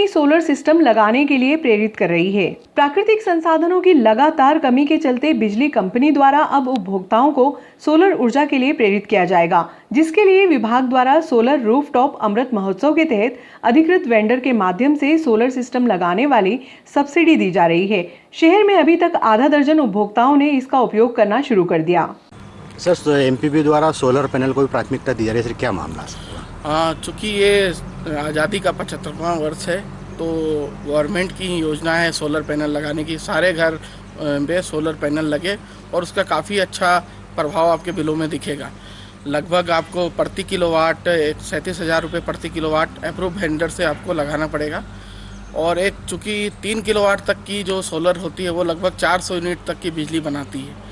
Company solar system लगाने के लिए प्रेरित कर रही है। प्राकृतिक संसाधनों की लगातार कमी के चलते बिजली कंपनी द्वारा अब उपभोक्ताओं को सोलर ऊर्जा के लिए प्रेरित किया जाएगा, जिसके लिए विभाग द्वारा सोलर रूफटॉप अमृत महोत्सव के तहत अधिकृत वेंडर के माध्यम से सोलर सिस्टम लगाने वाली सब्सिडी दी जा रही है। शहर में अभी तक आधा दर्जन उपभोक्ताओं ने इसका उपयोग करना शुरू कर दिया। सर, एमपीपी द्वारा सोलर पैनल को भी प्राथमिकता दी जा रही है, क्या मामला है? चूँकि ये आज़ादी का 75वां वर्ष है, तो गवर्नमेंट की योजना है सोलर पैनल लगाने की। सारे घर पे सोलर पैनल लगे और उसका काफ़ी अच्छा प्रभाव आपके बिलों में दिखेगा। लगभग आपको प्रति किलोवाट 37,000 रुपये प्रति किलोवाट अप्रूव वेंडर से आपको लगाना पड़ेगा। और एक चूँकि 3 किलोवाट तक की जो सोलर होती है वो लगभग 400 यूनिट तक की बिजली बनाती है।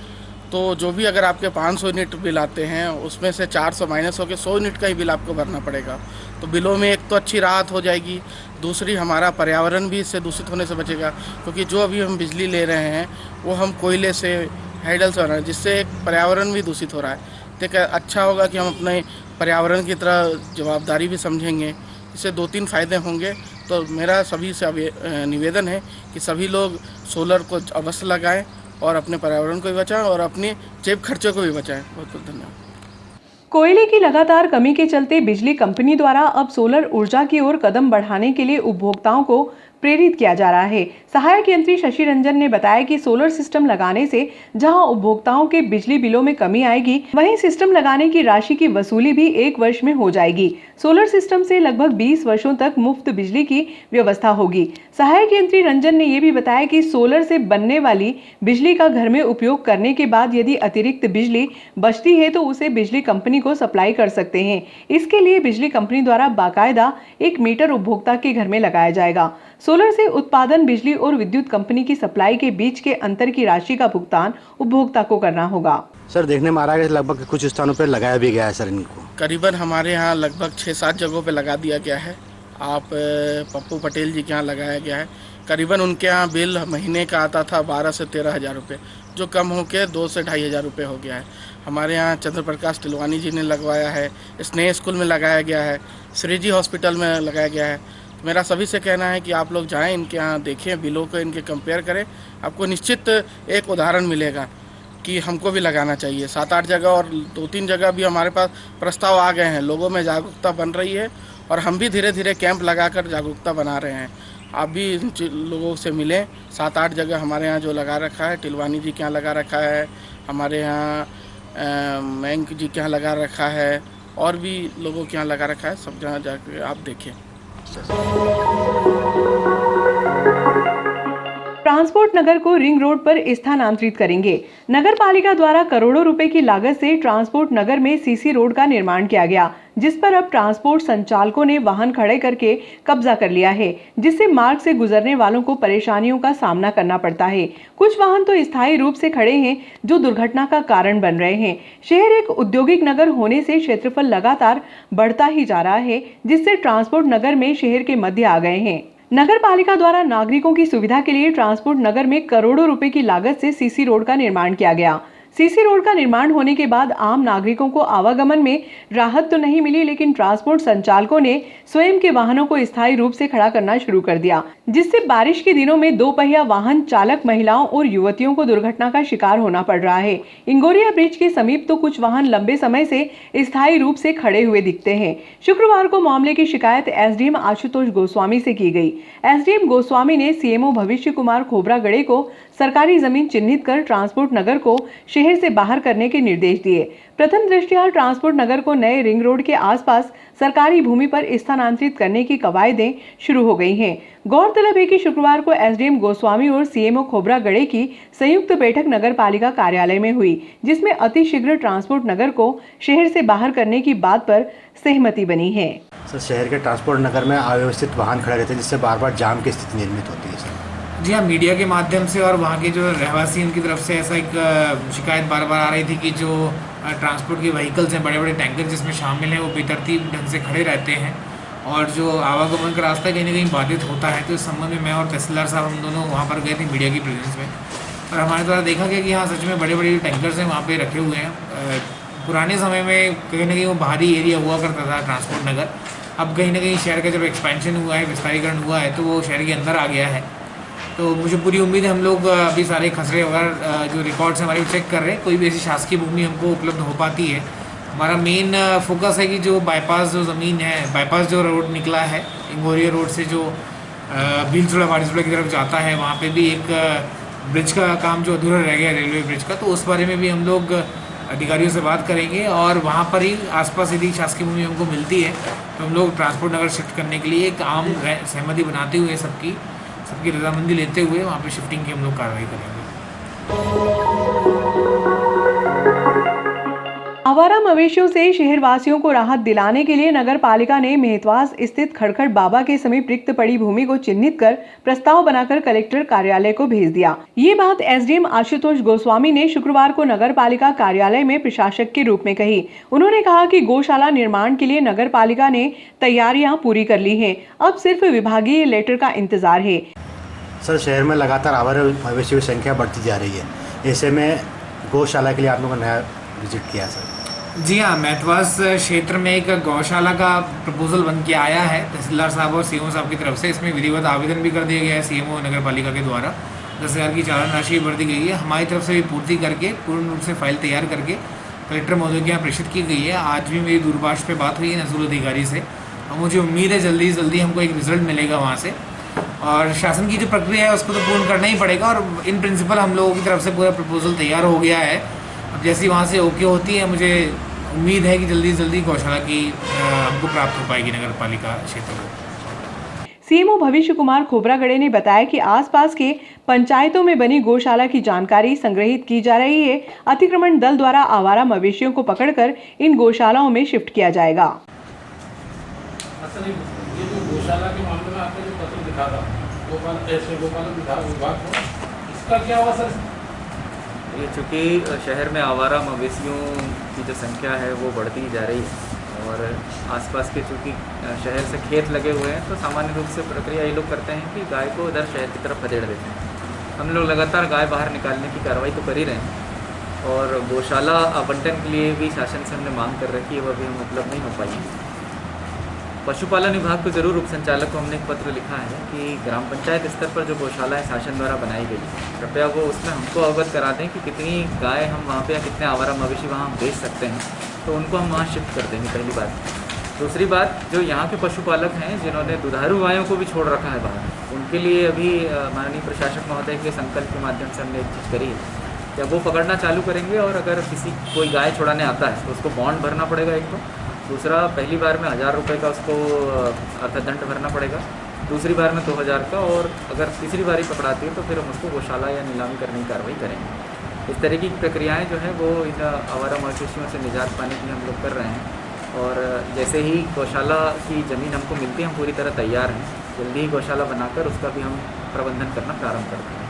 तो जो भी अगर आपके 500 यूनिट बिल आते हैं उसमें से 400 माइनस होकर 100 यूनिट का ही बिल आपको भरना पड़ेगा। तो बिलों में एक तो अच्छी राहत हो जाएगी, दूसरी हमारा पर्यावरण भी इससे दूषित होने से बचेगा, क्योंकि जो अभी हम बिजली ले रहे हैं वो हम कोयले से हाइडल से हो रहा है, जिससे एक पर्यावरण भी दूषित हो रहा है। तो अच्छा होगा कि हम अपने पर्यावरण की तरह जवाबदारी भी समझेंगे, इससे 2-3 फ़ायदे होंगे। तो मेरा सभी से निवेदन है कि सभी लोग सोलर को अवश्य लगाएं और अपने पर्यावरण को भी बचाएं और अपने जेब खर्चे को भी बचाएं। बहुत बहुत धन्यवाद। कोयले की लगातार कमी के चलते बिजली कंपनी द्वारा अब सोलर ऊर्जा की ओर कदम बढ़ाने के लिए उपभोक्ताओं को प्रेरित किया जा रहा है। सहायक यंत्री शशि रंजन ने बताया कि सोलर सिस्टम लगाने से जहां उपभोक्ताओं के बिजली बिलों में कमी आएगी, वहीं सिस्टम लगाने की राशि की वसूली भी 1 वर्ष में हो जाएगी। सोलर सिस्टम से लगभग 20 वर्षों तक मुफ्त बिजली की व्यवस्था होगी। सहायक यंत्री रंजन ने ये भी बताया कि सोलर से बनने वाली बिजली का घर में उपयोग करने के बाद यदि अतिरिक्त बिजली बचती है तो उसे बिजली कंपनी को सप्लाई कर सकते हैं। इसके लिए बिजली कंपनी द्वारा बाकायदा एक मीटर उपभोक्ता के घर में लगाया जाएगा। सोलर से उत्पादन बिजली और विद्युत कंपनी की सप्लाई के बीच के अंतर की राशि का भुगतान उपभोक्ता को करना होगा। सर, देखने में आ रहा है कि लगभग कुछ स्थानों पर लगाया भी गया है सर इनको। करीबन हमारे यहाँ लगभग 6-7 जगहों पे लगा दिया गया है। आप पप्पू पटेल जी के यहाँ लगाया गया है। करीबन उनके यहाँ बिल महीने का आता था 12 से 13 हज़ार रुपये, जो कम होकर 2 से 2.5 हज़ार रुपये हो गया है। हमारे यहाँ चंद्र प्रकाश टिलवानी जी ने लगवाया है, स्नेह स्कूल में लगाया गया है, श्री जी हॉस्पिटल में लगाया गया है। मेरा सभी से कहना है कि आप लोग जाएं, इनके यहाँ देखें, बिलों को इनके कंपेयर करें। आपको निश्चित एक उदाहरण मिलेगा कि हमको भी लगाना चाहिए। 7-8 जगह और 2-3 जगह भी हमारे पास प्रस्ताव आ गए हैं। लोगों में जागरूकता बन रही है और हम भी धीरे धीरे कैंप लगाकर जागरूकता बना रहे हैं। आप भी लोगों से मिलें। 7-8 जगह हमारे यहाँ जो लगा रखा है, टिलवानी जी के यहाँ लगा रखा है, हमारे यहाँ मैंक जी के यहाँ लगा रखा है, और भी लोगों के यहाँ लगा रखा है। सब जहाँ जाकर आप देखें। ट्रांसपोर्ट नगर को रिंग रोड पर स्थानांतरित करेंगे। नगर पालिका द्वारा करोड़ों रुपए की लागत से ट्रांसपोर्ट नगर में सीसी रोड का निर्माण किया गया, जिस पर अब ट्रांसपोर्ट संचालकों ने वाहन खड़े करके कब्जा कर लिया है, जिससे मार्ग से गुजरने वालों को परेशानियों का सामना करना पड़ता है। कुछ वाहन तो स्थायी रूप से खड़े हैं, जो दुर्घटना का कारण बन रहे हैं। शहर एक औद्योगिक नगर होने से क्षेत्रफल लगातार बढ़ता ही जा रहा है, जिससे ट्रांसपोर्ट नगर में शहर के मध्य आ गए हैं। नगर पालिका द्वारा नागरिकों की सुविधा के लिए ट्रांसपोर्ट नगर में करोड़ों रुपए की लागत से सीसी रोड का निर्माण किया गया। सीसी रोड का निर्माण होने के बाद आम नागरिकों को आवागमन में राहत तो नहीं मिली, लेकिन ट्रांसपोर्ट संचालकों ने स्वयं के वाहनों को स्थायी रूप से खड़ा करना शुरू कर दिया, जिससे बारिश के दिनों में 2 पहिया वाहन चालक महिलाओं और युवतियों को दुर्घटना का शिकार होना पड़ रहा है। इंगोरिया ब्रिज के समीप तो कुछ वाहन लंबे समय से स्थायी रूप से खड़े हुए दिखते हैं। शुक्रवार को मामले की शिकायत एसडीएम आशुतोष गोस्वामी से की गई। एसडीएम गोस्वामी ने सीएमओ भविष्य कुमार खोबरागड़े को सरकारी जमीन चिन्हित कर ट्रांसपोर्ट नगर को शहर से बाहर करने के निर्देश दिए। प्रथम दृष्टया ट्रांसपोर्ट नगर को नए रिंग रोड के आसपास सरकारी भूमि पर स्थानांतरित करने की कवायदें शुरू हो गई हैं। गौरतलब है कि शुक्रवार को एसडीएम गोस्वामी और सीएमओ खोबरागड़े की संयुक्त बैठक नगर पालिका कार्यालय में हुई, जिसमें अतिशीघ्र ट्रांसपोर्ट नगर को शहर से बाहर करने की बात पर सहमति बनी है। सर, शहर के ट्रांसपोर्ट नगर में अव्यवस्थित वाहन खड़े रहते हैं, जिससे बार बार जाम की स्थिति निर्मित होती है। सर जी हाँ, मीडिया के माध्यम से और वहाँ के जो रहवासी उनकी तरफ से ऐसा एक शिकायत बार बार आ रही थी कि जो ट्रांसपोर्ट के व्हीकल्स हैं, बड़े बड़े टैंकर जिसमें शामिल हैं, वो बेतरतीब ढंग से खड़े रहते हैं और जो आवागमन का रास्ता कहीं ना कहीं बाधित होता है। तो इस संबंध में मैं और तहसीलदार साहब हम दोनों वहाँ पर गए थे मीडिया की प्रेजेंस में, और हमारे द्वारा देखा गया कि हाँ सच में बड़े बड़े टैंकर्स हैं वहाँ पे रखे हुए हैं, पुराने समय में कहीं ना कहीं वो बाहरी एरिया हुआ करता था ट्रांसपोर्ट नगर, अब कहीं ना कहीं शहर का जब एक्सपेंशन हुआ है, विस्तारीकरण हुआ है, तो वो शहर के अंदर आ गया है। तो मुझे पूरी उम्मीद है हम लोग अभी सारे खसरे वगैरह जो रिकॉर्ड्स हमारे चेक कर रहे हैं, कोई भी ऐसी शासकीय भूमि हमको उपलब्ध हो पाती है। हमारा मेन फोकस है कि जो बाईपास जो ज़मीन है, बाईपास जो रोड निकला है इंगोरिया रोड से जो भीलचूड़ा वाड़ीचूड़ा की तरफ जाता है, वहाँ पे भी एक ब्रिज का काम जो अधूरा रह गया रेलवे ब्रिज का, तो उस बारे में भी हम लोग अधिकारियों से बात करेंगे और वहाँ पर ही आसपास यदि शासकीय भूमि हमको मिलती है तो हम लोग ट्रांसपोर्ट नगर शिफ्ट करने के लिए एक आम सहमति बनाते हुए सबकी रजामंदी लेते हुए वहाँ पे शिफ्टिंग की हम लोग कार्रवाई करेंगे। आवारा मवेशियों से शहरवासियों को राहत दिलाने के लिए नगर पालिका ने मेहतवास स्थित खड़खड़ बाबा के समीप रिक्त पड़ी भूमि को चिन्हित कर प्रस्ताव बनाकर कलेक्टर कार्यालय को भेज दिया। ये बात एसडीएम आशुतोष गोस्वामी ने शुक्रवार को नगर पालिका कार्यालय में प्रशासक के रूप में कही। उन्होंने कहा कि गौशाला निर्माण के लिए नगर पालिका ने तैयारियां पूरी कर ली है, अब सिर्फ विभागीय लेटर का इंतजार है। सर, शहर में लगातार आवारा मवेशियों की संख्या बढ़ती जा रही है, ऐसे में गौशाला के लिए आप लोगों ने नया विजिट किया सर? जी हाँ, मेहतवास क्षेत्र में एक गौशाला का प्रपोजल बन के आया है तहसीलदार साहब और सीएमओ साहब की तरफ से। इसमें विधिवत आवेदन भी कर दिया गया है सीएमओ नगर पालिका के द्वारा। 10,000 की चालान राशि भर दी गई है। हमारी तरफ से भी पूर्ति करके पूर्ण रूप से फाइल तैयार करके कलेक्टर महोदय के यहाँ प्रेषित की गई है। आज भी मेरी दूरभाष पे बात हुई है नजरुल अधिकारी से और मुझे उम्मीद है जल्दी से जल्दी हमको एक रिजल्ट मिलेगा वहाँ से। और शासन की जो प्रक्रिया है उसको तो पूर्ण करना ही पड़ेगा और इन प्रिंसिपल हम लोगों की तरफ से पूरा प्रपोजल तैयार हो गया है। अब जैसी वहाँ से ओके होती है, मुझे उम्मीद है कि जल्दी से जल्दी गौशाला की हमको प्राप्त हो पाएगी नगर पालिका क्षेत्र को। सीएमओ भविष्य कुमार खोबरागड़े ने बताया कि आसपास के पंचायतों में बनी गौशाला की जानकारी संग्रहित की जा रही है। अतिक्रमण दल द्वारा आवारा मवेशियों को पकड़कर इन गौशालाओं में शिफ्ट किया जाएगा। ये जो गौशाला के मामले में आपने जो पत्र लिखा था गोपालन विभाग को, इसका क्या हुआ सर? ये चूँकि शहर में आवारा मवेशियों की जो संख्या है वो बढ़ती जा रही है और आसपास के चूँकि शहर से खेत लगे हुए हैं, तो सामान्य रूप से प्रक्रिया ये लोग करते हैं कि गाय को उधर शहर की तरफ खदेड़ देते हैं। हम लोग लगातार गाय बाहर निकालने की कार्रवाई तो कर ही रहे हैं और गौशाला आवंटन के लिए भी शासन से हमने मांग कर रखी है, वह भी हम उपलब्ध नहीं हो पाई है। पशुपालन विभाग को जरूर उप संचालक को हमने एक पत्र लिखा है कि ग्राम पंचायत स्तर पर जो गौशालाएं शासन द्वारा बनाई गई, कृपया वो उसमें हमको अवगत करा दें कि कितनी गाय हम वहाँ पे या कितने आवारा मवेशी वहाँ हम बेच सकते हैं, तो उनको हम वहाँ शिफ्ट कर देंगे, पहली बात। दूसरी बात, जो यहाँ के पशुपालक हैं जिन्होंने दुधारू गायों को भी छोड़ रखा है बाहर, उनके लिए अभी माननीय प्रशासक महोदय के संकल्प के माध्यम से हमने एक चीज़ करी है, जब वो पकड़ना चालू करेंगे और अगर कोई गाय छुड़ाने आता है तो उसको बॉन्ड भरना पड़ेगा एक तो, दूसरा पहली बार में 1,000 रुपये का उसको अर्थदंड भरना पड़ेगा, दूसरी बार में 2,000 का, और अगर तीसरी बारी पकड़ाती है तो फिर हम उसको गौशाला या नीलामी करने की कार्रवाई करेंगे। इस तरह की प्रक्रियाएं जो है वो इन आवारा मवेशियों से निजात पाने के लिए हम लोग कर रहे हैं और जैसे ही गौशाला की ज़मीन हमको मिलती है हम पूरी तरह तैयार हैं, जल्दी ही गौशाला बनाकर उसका भी हम प्रबंधन करना प्रारंभ करते हैं।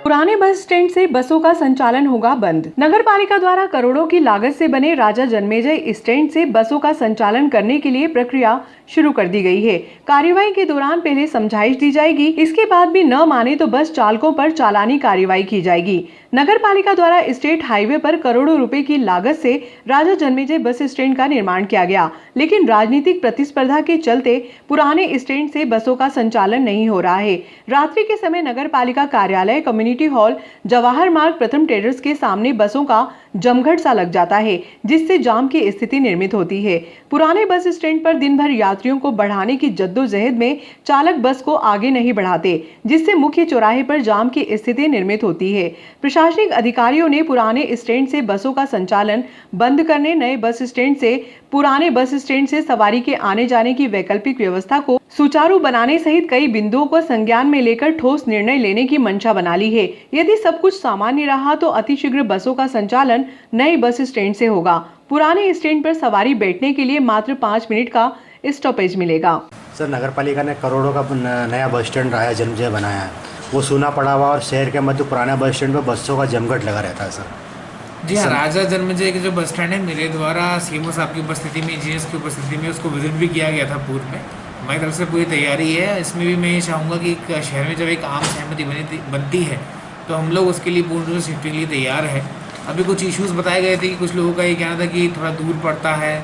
पुराने बस स्टैंड से बसों का संचालन होगा बंद। नगर पालिका द्वारा करोड़ों की लागत से बने राजा जन्मेजय स्टैंड से बसों का संचालन करने के लिए प्रक्रिया शुरू कर दी गई है। कार्यवाही के दौरान पहले समझाइश दी जाएगी, इसके बाद भी न माने तो बस चालकों पर चालानी कार्रवाई की जाएगी। नगर पालिका द्वारा स्टेट हाईवे पर करोड़ों रुपए की लागत से राजा जन्मेजय बस स्टैंड का निर्माण किया गया, लेकिन राजनीतिक प्रतिस्पर्धा के चलते पुराने स्टैंड से बसों का संचालन नहीं हो रहा है। रात्रि के समय नगर पालिका कार्यालय, कम्युनिटी हॉल, जवाहर मार्ग, प्रथम टेरेस के सामने बसों का जमघट सा लग जाता है, जिससे जाम की स्थिति निर्मित होती है। पुराने बस स्टैंड पर दिन भर यात्रियों को बढ़ाने की जद्दोजहद में चालक बस को आगे नहीं बढ़ाते, जिससे मुख्य चौराहे पर जाम की स्थिति निर्मित होती है। प्रशासनिक अधिकारियों ने पुराने स्टैंड से बसों का संचालन बंद करने, नए बस स्टैंड से पुराने बस स्टैंड से सवारी के आने जाने की वैकल्पिक व्यवस्था को सुचारू बनाने सहित कई बिंदुओं को संज्ञान में लेकर ठोस निर्णय लेने की मंशा बना ली है। यदि सब कुछ सामान्य रहा तो अतिशीघ्र बसों का संचालन नए बस स्टैंड से होगा। पुराने स्टैंड पर सवारी बैठने के लिए मात्र 5 मिनट का स्टॉपेज मिलेगा। सर, नगर पालिका ने करोड़ों का नया बस स्टैंड राजा जन्मेजय बनाया है, वो सूना पड़ा हुआ और शहर के मध्य पुराना बस स्टैंड पर बसों का जमघट लगा रहता है। सर जी हाँ, राजा जन्मेजय के जो बस स्टैंड है मेरे द्वारा सीएमओ साहब की उपस्थिति में, जीएस की उपस्थिति में उसको विजिट भी किया गया था पूर्व में। हमारी तरफ से पूरी तैयारी है। इसमें भी मैं ये चाहूँगा कि एक शहर में जब एक आम सहमति बनती है तो हम लोग उसके लिए पूर्ण रूप से शिफ्टिंग के लिए तैयार है। अभी कुछ इश्यूज़ बताए गए थे कि कुछ लोगों का ये कहना था कि थोड़ा दूर पड़ता है,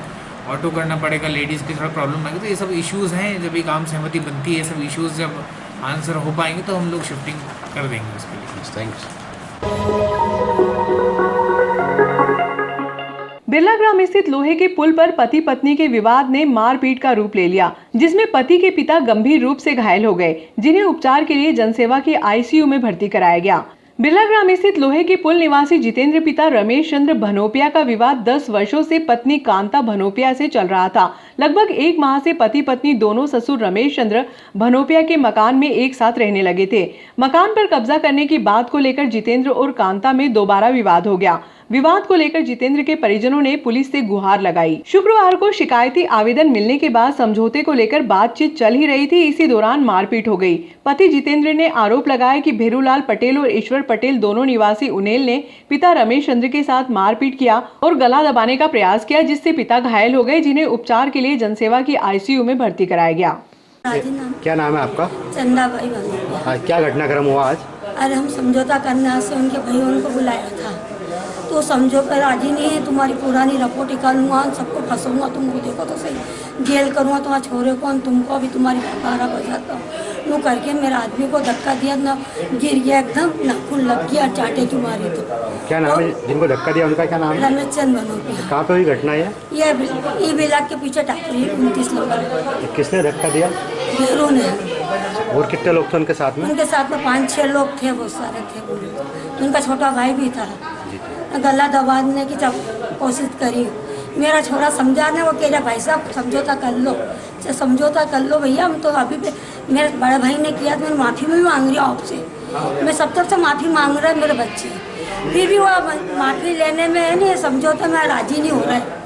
ऑटो करना पड़ेगा, लेडीज़ की थोड़ा प्रॉब्लम आएगी। तो ये सब इश्यूज़ हैं, जब एक आम सहमति बनती है, सब इश्यूज़ जब आंसर हो पाएंगे तो हम लोग शिफ्टिंग कर देंगे उसके लिए। थैंक्स। बिरला ग्राम स्थित लोहे के पुल पर पति पत्नी के विवाद ने मारपीट का रूप ले लिया, जिसमें पति के पिता गंभीर रूप से घायल हो गए, जिन्हें उपचार के लिए जनसेवा के आईसीयू में भर्ती कराया गया। बिरला ग्राम स्थित लोहे के पुल निवासी जितेंद्र पिता रमेश चंद्र भनोपिया का विवाद 10 वर्षों से पत्नी कांता भनोपिया से चल रहा था। लगभग 1 माह से पति पत्नी दोनों ससुर रमेश चंद्र भनोपिया के मकान में एक साथ रहने लगे थे। मकान पर कब्जा करने की बात को लेकर जितेंद्र और कांता में दोबारा विवाद हो गया। विवाद को लेकर जितेंद्र के परिजनों ने पुलिस से गुहार लगाई। शुक्रवार को शिकायती आवेदन मिलने के बाद समझौते को लेकर बातचीत चल ही रही थी, इसी दौरान मारपीट हो गई। पति जितेंद्र ने आरोप लगाया कि भेरूलाल पटेल और ईश्वर पटेल दोनों निवासी उनेल ने पिता रमेश चंद्र के साथ मारपीट किया और गला दबाने का प्रयास किया, जिससे पिता घायल हो गए, जिन्हें उपचार के लिए जनसेवा की आईसीयू में भर्ती कराया गया। क्या नाम है आपका? चंदाबाई भनोपिया। हाँ, क्या घटनाक्रम हुआ आज? अरे हम समझौता करने से उनके भाइयों को बुलाया था, तो समझो पर राजी नहीं है। तुम्हारी पुरानी रिपोर्ट निकालूंगा, सबको फंसूंगा, तुमको देखो तो सही जेल करूँगा, तुम्हारे छोरे को तुमको अभी तुम्हारी 12 बजाता वो करके मेरा आदमी को धक्का दिया, ना गिर गया एकदम, नाखून लग गया, चाटे की मारी। तो क्या नाम है जिनको धक्का दिया, उनका क्या नाम है? रमेश चंद्र भनोपिया। कहाँ पे हुई घटना है? ये बिलाक के पीछे टाकरी 29 लोग। किसने धक्का दिया? भेरू ने। और कितने लोग थे उनके साथ में? उनके साथ में 5-6 लोग थे, बहुत सारे थे वो लोग। उनका छोटा भाई भी था। गला दबाने की कोशिश करी, मेरा छोरा समझाने, वो कह रहा भाई साहब समझौता कर लो, समझौता कर लो भैया। हम तो अभी भी मेरे बड़े भाई ने किया तो मैं माफ़ी भी मांग रही हूँ आपसे, मैं सब तरफ से माफ़ी मांग रहा है मेरे बच्चे, फिर भी वो माफ़ी लेने में है नहीं, समझौता में राजी नहीं हो रहा है।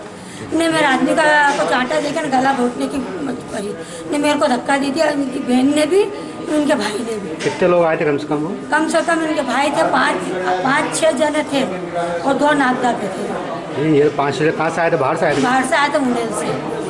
ने मेरे आदमी का को चाटा देकर गला घोटने की मत करी, ने मेरे को धक्का दे दिया, उनकी बहन ने भी, उनके भाई ने भी। कितने लोग आए थे कम से कम? कम से कम उनके भाई थे 5-6 जने थे और 2 नागदा के थे। ये 5 कहाँ से आए थे? बाहर से आए थे? बाहर से आए थे, मुंडेल से।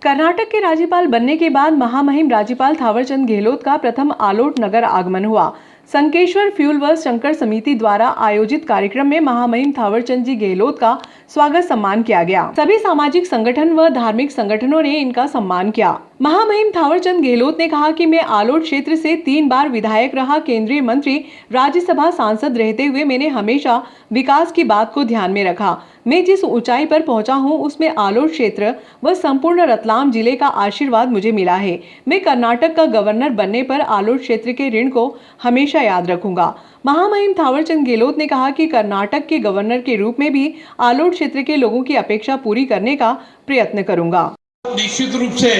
कर्नाटक के राज्यपाल बनने के बाद महामहिम राज्यपाल थावरचंद गहलोत का प्रथम आलोट नगर आगमन हुआ। संकेश्वर फ्यूल व शंकर समिति द्वारा आयोजित कार्यक्रम में महामहिम थावरचंद जी गहलोत का स्वागत सम्मान किया गया। सभी सामाजिक संगठन व धार्मिक संगठनों ने इनका सम्मान किया। महामहिम थावरचंद गहलोत ने कहा कि मैं आलोट क्षेत्र से 3 बार विधायक रहा, केंद्रीय मंत्री, राज्यसभा सांसद रहते हुए मैंने हमेशा विकास की बात को ध्यान में रखा। मैं जिस ऊंचाई पर पहुंचा हूं उसमें आलोट क्षेत्र व संपूर्ण रतलाम जिले का आशीर्वाद मुझे मिला है। मैं कर्नाटक का गवर्नर बनने पर आलोट क्षेत्र के ऋण को हमेशा याद रखूंगा। महामहिम थावरचंद गहलोत ने कहा कि कर्नाटक के गवर्नर के रूप में भी आलोट क्षेत्र के लोगों की अपेक्षा पूरी करने का प्रयत्न करूंगा। निश्चित रूप से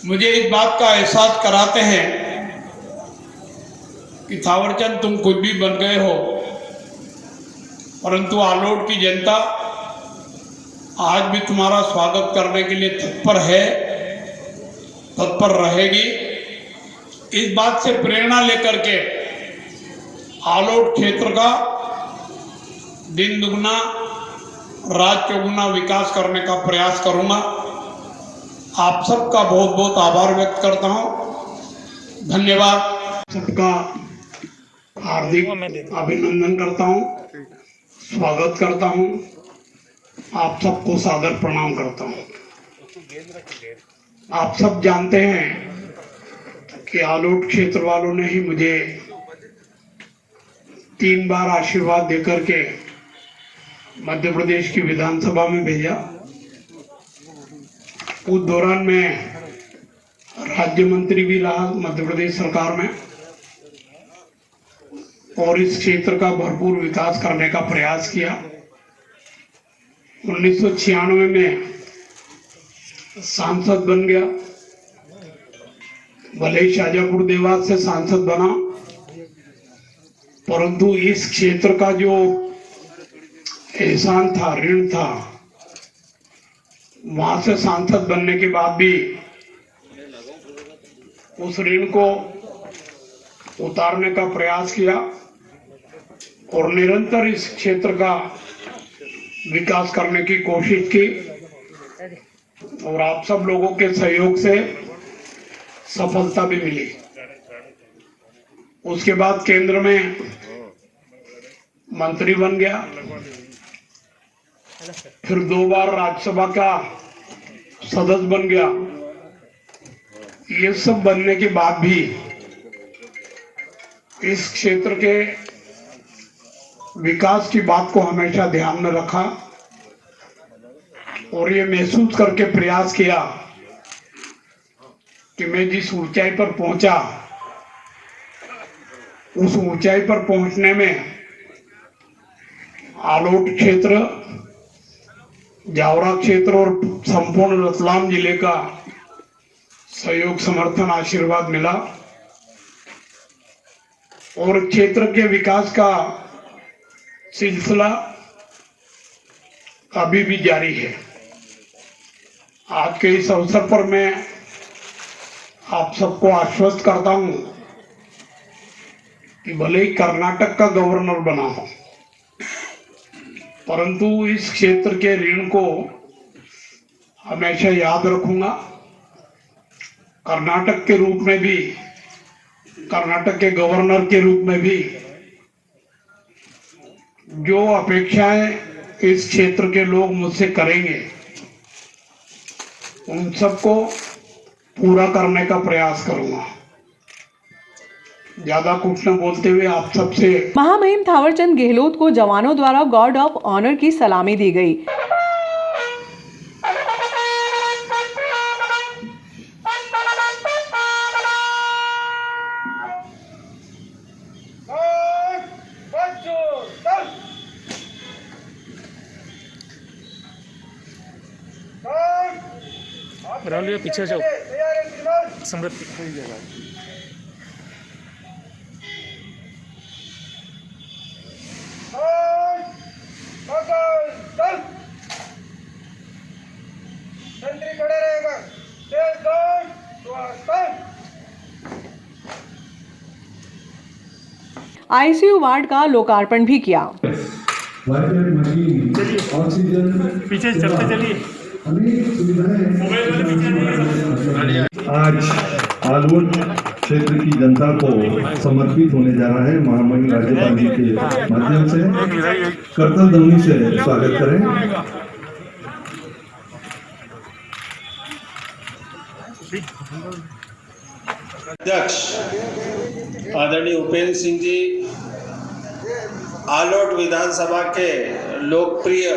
मुझे इस बात का एहसास कराते हैं कि थावरचंद तुम खुद भी बन गए हो, परंतु आलोट की जनता आज भी तुम्हारा स्वागत करने के लिए तत्पर है, तत्पर रहेगी। इस बात से प्रेरणा लेकर के आलोट क्षेत्र का दिन दुगना रात चौगुना विकास करने का प्रयास करूंगा। आप सबका बहुत बहुत आभार व्यक्त करता हूं, धन्यवाद। सबका हार्दिक अभिनंदन करता हूं, स्वागत करता हूं, आप सबको सादर प्रणाम करता हूं। आप सब जानते हैं कि आलोट क्षेत्र वालों ने ही मुझे 3 बार आशीर्वाद देकर के मध्य प्रदेश की विधानसभा में भेजा। उस दौरान मैं राज्य मंत्री भी रहा मध्य प्रदेश सरकार में और इस क्षेत्र का भरपूर विकास करने का प्रयास किया। 1996 में सांसद बन गया, भले ही शाजापुर देवास से सांसद बना, परंतु इस क्षेत्र का जो एहसान था, ऋण था, वहां से सांसद बनने के बाद भी उस ऋण को उतारने का प्रयास किया और निरंतर इस क्षेत्र का विकास करने की कोशिश की और आप सब लोगों के सहयोग से सफलता भी मिली। उसके बाद केंद्र में मंत्री बन गया, फिर 2 बार राज्यसभा का सदस्य बन गया। ये सब बनने के बाद भी इस क्षेत्र के विकास की बात को हमेशा ध्यान में रखा और ये महसूस करके प्रयास किया कि मैं जिस ऊंचाई पर पहुंचा, उस ऊंचाई पर पहुंचने में आलोट क्षेत्र, जावरा क्षेत्र और संपूर्ण रतलाम जिले का सहयोग, समर्थन, आशीर्वाद मिला और क्षेत्र के विकास का सिलसिला अभी भी जारी है। आज के इस अवसर पर मैं आप सबको आश्वस्त करता हूं कि भले ही कर्नाटक का गवर्नर बना हो, परंतु इस क्षेत्र के ऋण को हमेशा याद रखूंगा। कर्नाटक के रूप में भी, कर्नाटक के गवर्नर के रूप में भी जो अपेक्षाएं इस क्षेत्र के लोग मुझसे करेंगे, उन सबको पूरा करने का प्रयास करूंगा। ज्यादा कुछ न बोलते हुए आप सबसे महामहिम थावरचंद गहलोत को जवानों द्वारा गार्ड ऑफ ऑनर की सलामी दी गई। राहुल पीछे जाओ, समृद्धि आईसीयू वार्ड का लोकार्पण भी किया। पीछे चलते चलिए। आज आलोट क्षेत्र की जनता को समर्पित होने जा रहा है। महामहिम राज्यपाल जी के माध्यम से करतल ध्वनि से स्वागत करें। अध्यक्ष आदरणीय उपेंद्र सिंह जी, आलोट विधानसभा के लोकप्रिय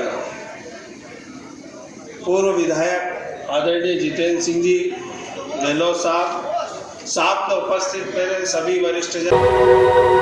पूर्व विधायक आदरणीय जितेंद्र सिंह जी, गहलोत साहब, साथ में उपस्थित मेरे सभी वरिष्ठ जन।